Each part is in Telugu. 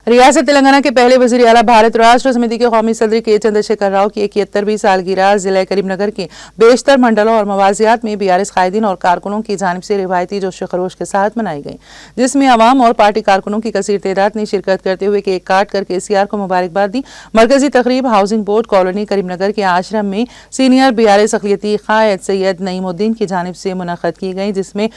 रियासत तेलंगाना के पहले वज़ीर आला भारत राष्ट्र समिति के कौमी सदर के चंद्रशेखर राव की 71वीं सालगिरह जिला करीमनगर के बेशतर मंडलों और मवाजियात में बीआरएस कायदीन और कारकुनों की जानिब से रिवायती जोश खरोश के साथ मनाई गई, जिसमें अवाम और पार्टी कारकुनों की कसीर तादाद ने शिरकत करते हुए केक काट कर KCR को मुबारकबाद दी। मरकजी तकरीब हाउसिंग बोर्ड कॉलोनी करीमनगर के आश्रम में सीनियर बीआरएस अक़लियती कायद सैयद नईमुद्दीन की जानिब से मुनक़द की गई, जिसमें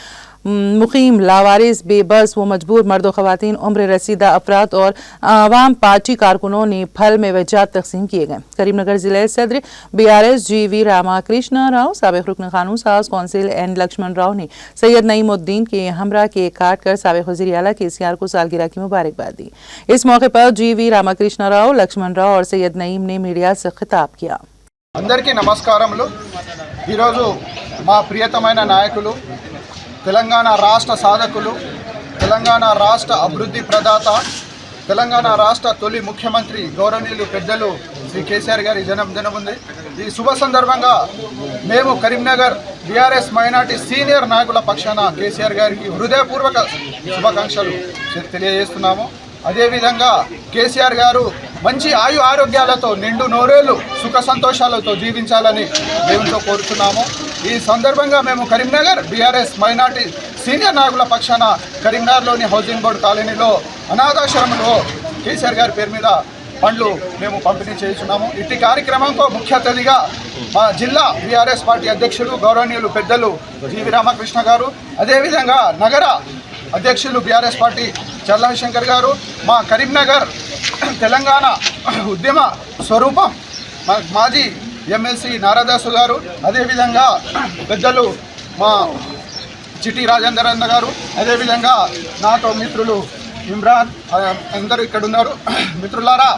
मुकीम लावारिस बेबस व मजबूर मर्द ख़वातीन उम्र रसीदा अफराद और आवाम पार्टी कारकुनों ने फल में वजात तकसीम किए गए। करीमनगर जिले सदर BRS GV रामाकृष्ण राव, साबिक़ रुकन कानून साज कौंसिल N लक्ष्मण राव ने सैयद नईमुद्दीन के हमरा केक काट कर साबिक़ वज़ीर आला KCR को सालगिरह की मुबारकबाद दी। इस मौके पर GV रामाकृष्ण राव, लक्ष्मण राव और सैयद नईम ने मीडिया से खिताब किया। అందరికీ నమస్కారములు। ఈరోజు మా ప్రియతమైన నాయకులు, తెలంగాణ రాష్ట్ర సాధకులు, తెలంగాణ రాష్ట్ర అభివృద్ధి ప్రదాత, తెలంగాణ రాష్ట్ర తొలి ముఖ్యమంత్రి గౌరవనీయులు పెద్దలు శ్రీ కేసీఆర్ గారి జన్మదినం ఉంది। ఈ శుభ సందర్భంగా మేము కరీంనగర్ BRS మైనార్టీ సీనియర్ నాయకుల పక్షాన కేసీఆర్ గారికి హృదయపూర్వక శుభాకాంక్షలు తెలియజేస్తున్నాము। అదేవిధంగా కేసీఆర్ గారు మంచి ఆయు ఆరోగ్యాలతో నిండు నూరేళ్లు సుఖ సంతోషాలతో జీవించాలని దేవునితో కోరుతున్నాము। ఈ సందర్భంగా మేము కరీంనగర్ BRS మైనార్టీ సీనియర్ నాయకుల పక్షాన కరీంనగర్లోని హౌసింగ్ బోర్డు కాలనీలో అనాథాశ్రమంలో కేసీఆర్ గారి పేరు మీద పండ్లు మేము పంపిణీ చేస్తున్నాము। ఇట్టి కార్యక్రమంకు ముఖ్య అతిథిగా మా జిల్లా BRS పార్టీ అధ్యక్షులు గౌరవనీయులు పెద్దలు GV రామకృష్ణ గారు, అదేవిధంగా నగర అధ్యక్షులు BRS పార్టీ చల్లా శంకర్ గారు, మా కరీంనగర్ తెలంగాణ ఉద్యమ స్వరూపం మాజీ MLC నారాదాసు గారు, అదేవిధంగా పెద్దలు మా చిటి రాజేందర్ అన్న గారు, అదేవిధంగా నాతో మిత్రులు ఇమ్రాన్ అందరూ ఇక్కడ ఉన్నారు। మిత్రులారా,